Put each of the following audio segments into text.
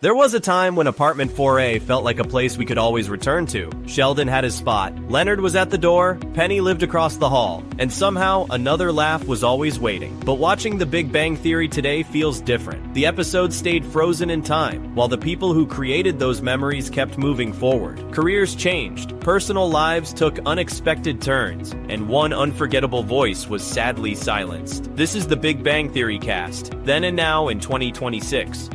There was a time when Apartment 4A felt like a place we could always return to. Sheldon had his spot, Leonard was at the door, Penny lived across the hall, and somehow another laugh was always waiting. But watching The Big Bang Theory today feels different. The episodes stayed frozen in time, while the people who created those memories kept moving forward. Careers changed, personal lives took unexpected turns, and one unforgettable voice was sadly silenced. This is The Big Bang Theory cast, then and now in 2026.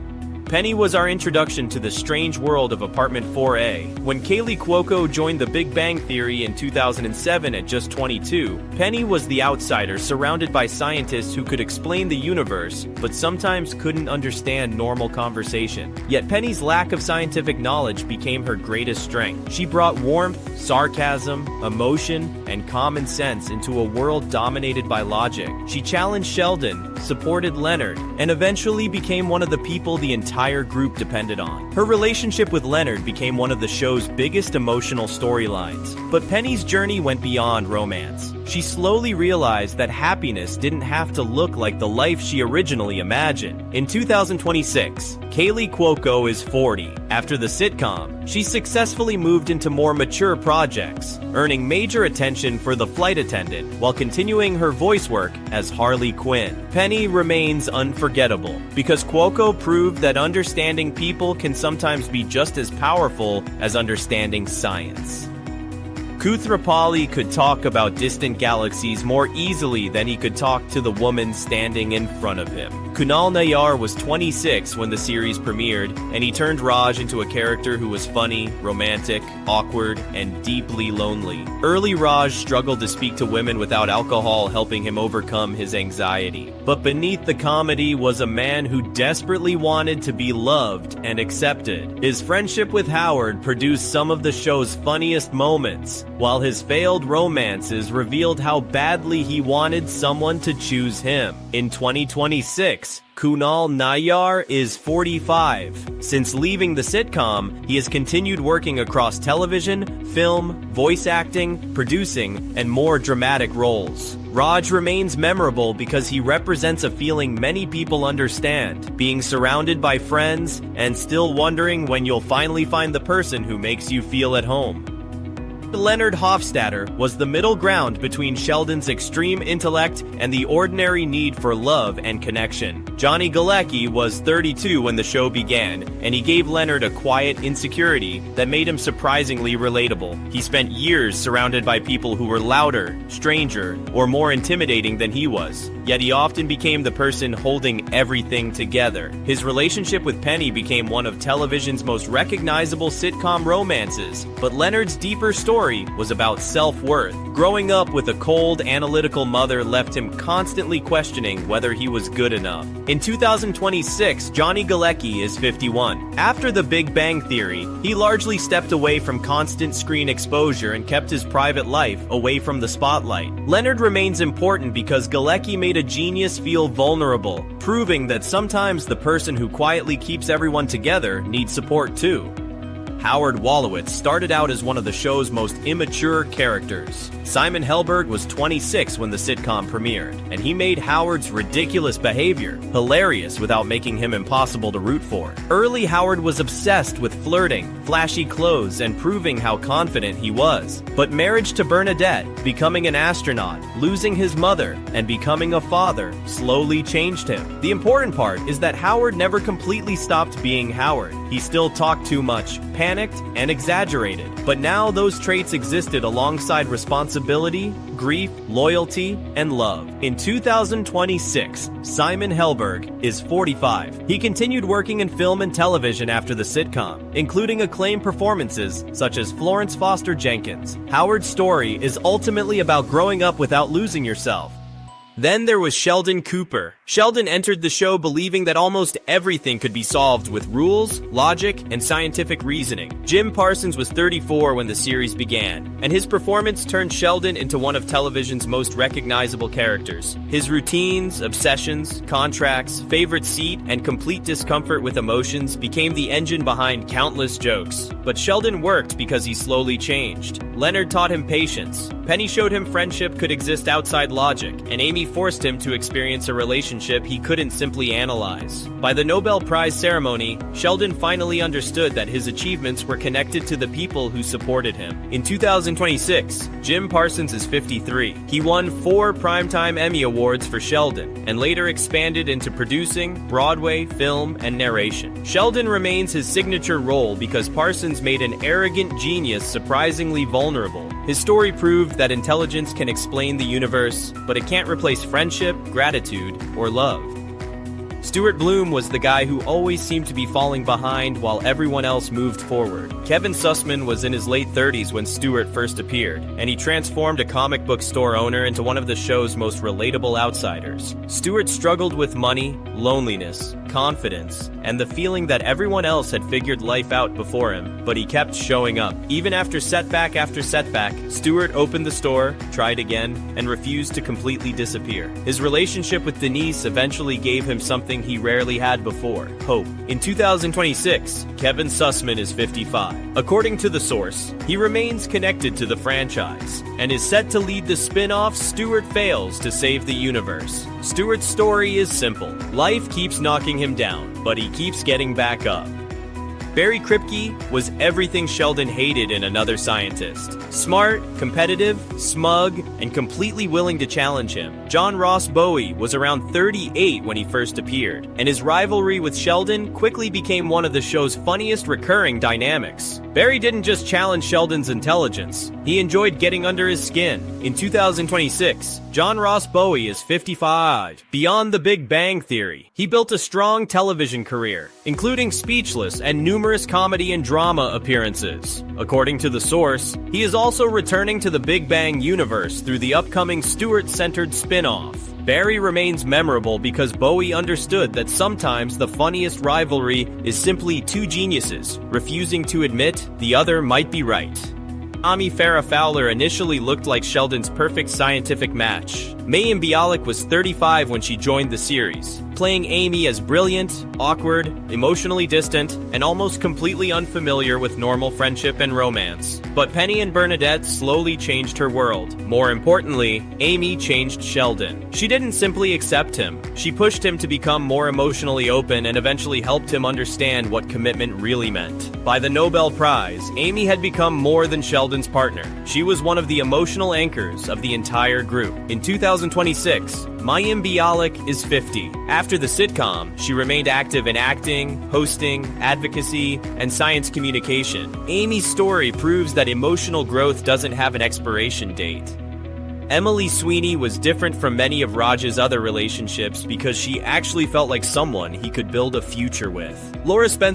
Penny was our introduction to the strange world of Apartment 4A. When Kaley Cuoco joined The Big Bang Theory in 2007 at just 22, Penny was the outsider surrounded by scientists who could explain the universe, but sometimes couldn't understand normal conversation. Yet Penny's lack of scientific knowledge became her greatest strength. She brought warmth, sarcasm, emotion, and common sense into a world dominated by logic. She challenged Sheldon, supported Leonard, and eventually became one of the people the entire group depended on. Her relationship with Leonard became one of the show's biggest emotional storylines. But Penny's journey went beyond romance. She slowly realized that happiness didn't have to look like the life she originally imagined. In 2026, Kaley Cuoco is 40. After the sitcom, she successfully moved into more mature projects, earning major attention for The Flight Attendant while continuing her voice work as Harley Quinn. Penny remains unforgettable because Cuoco proved that understanding people can sometimes be just as powerful as understanding science. Koothrappali could talk about distant galaxies more easily than he could talk to the woman standing in front of him. Kunal Nayyar was 26 when the series premiered, and he turned Raj into a character who was funny, romantic, awkward, and deeply lonely. Early Raj struggled to speak to women without alcohol helping him overcome his anxiety. But beneath the comedy was a man who desperately wanted to be loved and accepted. His friendship with Howard produced some of the show's funniest moments, while his failed romances revealed how badly he wanted someone to choose him. In 2026, Kunal Nayyar is 45. Since leaving the sitcom, he has continued working across television, film, voice acting, producing, and more dramatic roles. Raj remains memorable because he represents a feeling many people understand, being surrounded by friends and still wondering when you'll finally find the person who makes you feel at home. Leonard Hofstadter was the middle ground between Sheldon's extreme intellect and the ordinary need for love and connection. Johnny Galecki was 32 when the show began, and he gave Leonard a quiet insecurity that made him surprisingly relatable. He spent years surrounded by people who were louder, stranger, or more intimidating than he was, yet he often became the person holding everything together. His relationship with Penny became one of television's most recognizable sitcom romances, but Leonard's deeper story was about self-worth. Growing up with a cold, analytical mother left him constantly questioning whether he was good enough. In 2026, Johnny Galecki is 51. After The Big Bang Theory, he largely stepped away from constant screen exposure and kept his private life away from the spotlight. Leonard remains important because Galecki made a genius feel vulnerable, proving that sometimes the person who quietly keeps everyone together needs support too. Howard Wolowitz started out as one of the show's most immature characters. Simon Helberg was 26 when the sitcom premiered, and he made Howard's ridiculous behavior hilarious without making him impossible to root for. Early Howard was obsessed with flirting, flashy clothes, and proving how confident he was. But marriage to Bernadette, becoming an astronaut, losing his mother, and becoming a father slowly changed him. The important part is that Howard never completely stopped being Howard. He still talked too much, panicked, and exaggerated. But now those traits existed alongside responsibility, grief, loyalty, and love. In 2026, Simon Helberg is 45. He continued working in film and television after the sitcom, including acclaimed performances such as Florence Foster Jenkins. Howard's story is ultimately about growing up without losing yourself. Then there was Sheldon Cooper. Sheldon entered the show believing that almost everything could be solved with rules, logic, and scientific reasoning. Jim Parsons was 34 when the series began, and his performance turned Sheldon into one of television's most recognizable characters. His routines, obsessions, contracts, favorite seat, and complete discomfort with emotions became the engine behind countless jokes. But Sheldon worked because he slowly changed. Leonard taught him patience. Penny showed him friendship could exist outside logic, and Amy forced him to experience a relationship he couldn't simply analyze. By the Nobel Prize ceremony, Sheldon finally understood that his achievements were connected to the people who supported him. In 2026, Jim Parsons is 53. He won 4 Primetime Emmy Awards for Sheldon, and later expanded into producing, Broadway, film, and narration. Sheldon remains his signature role because Parsons made an arrogant genius surprisingly vulnerable. His story proved that intelligence can explain the universe, but it can't replace friendship, gratitude, or love. Stuart Bloom was the guy who always seemed to be falling behind while everyone else moved forward. Kevin Sussman was in his late 30s when Stuart first appeared, and he transformed a comic book store owner into one of the show's most relatable outsiders. Stuart struggled with money, loneliness, confidence, and the feeling that everyone else had figured life out before him, but he kept showing up. Even after setback, Stuart opened the store, tried again, and refused to completely disappear. His relationship with Denise eventually gave him something he rarely had before: hope. In 2026, Kevin Sussman is 55. According to The Source, he remains connected to the franchise, and is set to lead the spin-off Stuart Fails to Save the Universe. Stuart's story is simple. Life keeps knocking him down, but he keeps getting back up. Barry Kripke was everything Sheldon hated in Another Scientist. Smart, competitive, smug, and completely willing to challenge him. John Ross Bowie was around 38 when he first appeared, and his rivalry with Sheldon quickly became one of the show's funniest recurring dynamics. Barry didn't just challenge Sheldon's intelligence, he enjoyed getting under his skin. In 2026, John Ross Bowie is 55. Beyond The Big Bang Theory, he built a strong television career, including Speechless and numerous comedy and drama appearances. According to The Source, he is also returning to the Big Bang universe through the upcoming Stuart-centered spin-off. Barry remains memorable because Bowie understood that sometimes the funniest rivalry is simply two geniuses refusing to admit the other might be right. Ami Farrah Fowler initially looked like Sheldon's perfect scientific match. Mayim Bialik was 35 when she joined the series, playing Amy as brilliant, awkward, emotionally distant, and almost completely unfamiliar with normal friendship and romance. But Penny and Bernadette slowly changed her world. More importantly, Amy changed Sheldon. She didn't simply accept him. She pushed him to become more emotionally open and eventually helped him understand what commitment really meant. By the Nobel Prize, Amy had become more than Sheldon's partner. She was one of the emotional anchors of the entire group. In 2026, Mayim Bialik is 50. After the sitcom, she remained active in acting, hosting, advocacy, and science communication. Amy's story proves that emotional growth doesn't have an expiration date. Emily Sweeney was different from many of Raj's other relationships because she actually felt like someone he could build a future with. Laura Spencer